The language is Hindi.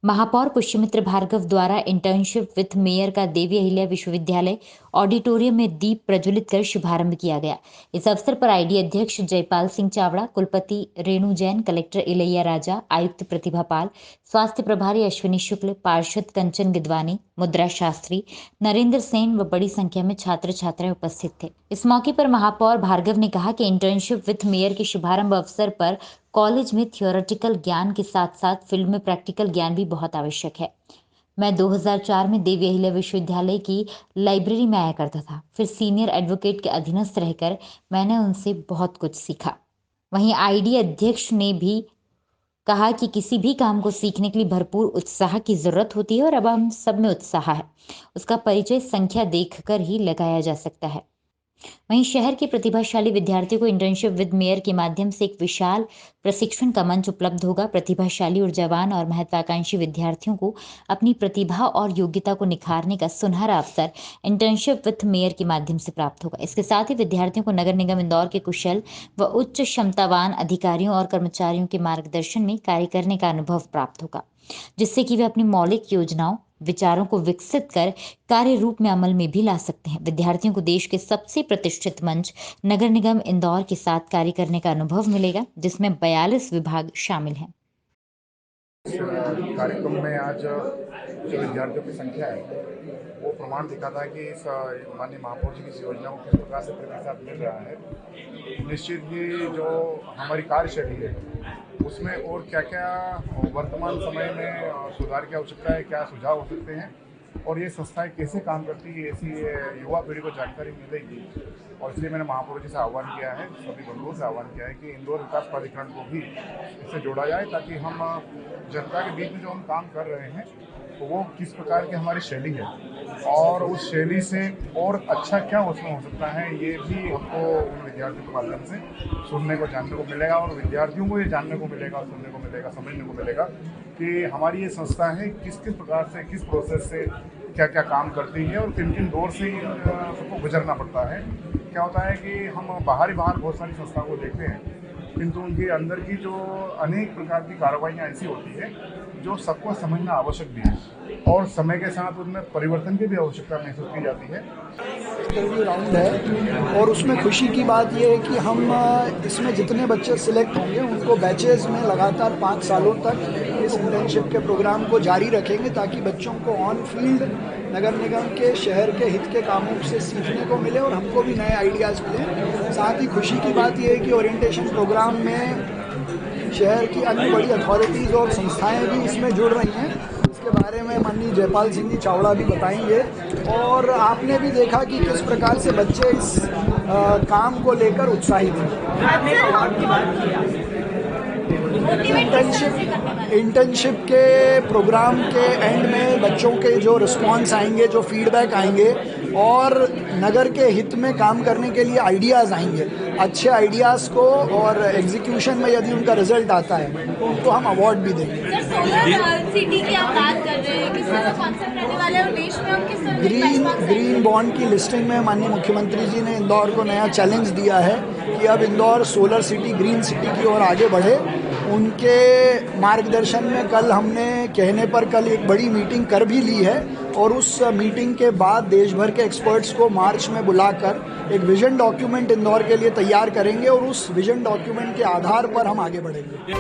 महापौर पुष्यमित्र भार्गव द्वारा इंटर्नशिप विथ मेयर का देवी अहिल्या विश्वविद्यालय ऑडिटोरियम में दीप प्रज्वलित कर शुभारंभ किया गया। इस अवसर पर आईडी अध्यक्ष जयपाल सिंह चावड़ा, कुलपति रेणु जैन, कलेक्टर इलैया राजा, आयुक्त प्रतिभा पाल, स्वास्थ्य प्रभारी अश्विनी शुक्ल, पार्षद कंचन गिदवानी, मुद्रा शास्त्री, नरेंद्र सेन व बड़ी संख्या में छात्र छात्राएं उपस्थित थे। इस मौके पर महापौर भार्गव ने कहा कि इंटर्नशिप विथ मेयर के शुभारंभ अवसर पर कॉलेज में थियोरेटिकल ज्ञान के साथ साथ फील्ड में प्रैक्टिकल ज्ञान भी बहुत आवश्यक है। मैं 2004 में देवी अहिल्या विश्वविद्यालय की लाइब्रेरी में आया करता था। फिर सीनियर एडवोकेट के अधीनस्थ रहकर मैंने उनसे बहुत कुछ सीखा। वहीं आईडी अध्यक्ष ने भी कहा कि किसी भी काम को सीखने के लिए भरपूर उत्साह की जरूरत होती है और अब हम सब में उत्साह है। उसका परिचय संख्या देखकर ही लगाया जा सकता है। वहीं शहर के प्रतिभाशाली विद्यार्थियों को इंटर्नशिप विद मेयर के माध्यम से एक विशाल प्रशिक्षण का मंच उपलब्ध होगा। प्रतिभाशाली, ऊर्जावान और महत्वाकांक्षी विद्यार्थियों को अपनी प्रतिभा और योग्यता को निखारने का सुनहरा अवसर इंटर्नशिप विद मेयर के माध्यम से प्राप्त होगा। इसके साथ ही विद्यार्थियों को नगर निगम इंदौर के कुशल व उच्च क्षमतावान अधिकारियों और कर्मचारियों के मार्गदर्शन में कार्य करने का अनुभव प्राप्त होगा, जिससे कि वे अपनी मौलिक योजनाओं विचारों को विकसित कर कार्य रूप में अमल में भी ला सकते हैं। विद्यार्थियों को देश के सबसे प्रतिष्ठित मंच नगर निगम इंदौर के साथ कार्य करने का अनुभव मिलेगा, जिसमें 42 विभाग शामिल हैं। कार्यक्रम में आज जो विद्यार्थियों की संख्या है वो प्रमाण दिखाता है कि इस माननीय महापौर जी की इस योजना को किस प्रकार से प्रतिसाद मिल रहा है। निश्चित ही जो हमारी कार्यशैली है उसमें और क्या क्या वर्तमान समय में सुधार की आवश्यकता है, क्या सुझाव हो सकते हैं और ये संस्थाएं कैसे काम करती है, ऐसी युवा पीढ़ी को जानकारी मिलेगी। और इसलिए मैंने महापौर जी से आह्वान किया है, सभी बंधुओं से आह्वान किया है कि इंदौर विकास प्राधिकरण को भी इससे जोड़ा जाए, ताकि हम जनता के बीच में जो हम काम कर रहे हैं तो वो किस प्रकार की हमारी शैली है और उस शैली से और अच्छा क्या उसमें हो सकता है, ये भी हमको उन विद्यार्थियों के माध्यम से सुनने को जानने को मिलेगा और विद्यार्थियों को ये जानने को मिलेगा, सुनने को मिलेगा, समझने को मिलेगा कि हमारी ये संस्था है किस किस प्रकार से, किस प्रोसेस से क्या क्या काम करती है और किन किन दौर से सबको गुजरना पड़ता है। क्या होता है कि हम बाहर बहुत सारी संस्थाओं को देखते हैं, किंतु उनके अंदर की जो अनेक प्रकार की कार्रवाइयाँ ऐसी होती है जो सबको समझना आवश्यक भी है और समय के साथ उनमें परिवर्तन की भी आवश्यकता महसूस की जाती है। इंटरव्यू राउंड है और उसमें खुशी की बात यह है कि हम इसमें जितने बच्चे सिलेक्ट होंगे उनको बैचेस में लगातार 5 सालों तक इस इंटर्नशिप के प्रोग्राम को जारी रखेंगे, ताकि बच्चों को ऑन फील्ड नगर निगम के शहर के हित के कामों से सीखने को मिले और हमको भी नए आइडियाज़ मिले। साथ ही खुशी की बात यह है कि ओरिएंटेशन प्रोग्राम में शहर की अन्य बड़ी अथॉरिटीज़ और संस्थाएं भी इसमें जुड़ रही हैं। इसके बारे में माननीय जयपाल सिंह जी चावड़ा भी बताएंगे और आपने भी देखा कि किस प्रकार से बच्चे इस काम को लेकर उत्साहित हैं। इंटर्नशिप के प्रोग्राम के एंड में बच्चों के जो रिस्पॉन्स आएंगे, जो फीडबैक आएंगे और नगर के हित में काम करने के लिए आइडियाज़ आएंगे, अच्छे आइडियाज़ को और एग्जीक्यूशन में यदि उनका रिजल्ट आता है तो उनको हम अवार्ड भी देंगे। सिटी की आप बात कर रहे हैं, किस तरह का कॉन्सेप्ट रहने वाला है और देश में हम किस तरह ग्रीन बॉन्ड की लिस्टिंग में माननीय मुख्यमंत्री जी ने इंदौर को नया चैलेंज दिया है कि अब Indore solar city, green city की ओर आगे बढ़े। उनके मार्गदर्शन में कल हमने कहने पर कल एक बड़ी मीटिंग कर भी ली है और उस मीटिंग के बाद देश भर के एक्सपर्ट्स को मार्च में बुलाकर एक विजन डॉक्यूमेंट इंदौर के लिए तैयार करेंगे और उस विजन डॉक्यूमेंट के आधार पर हम आगे बढ़ेंगे।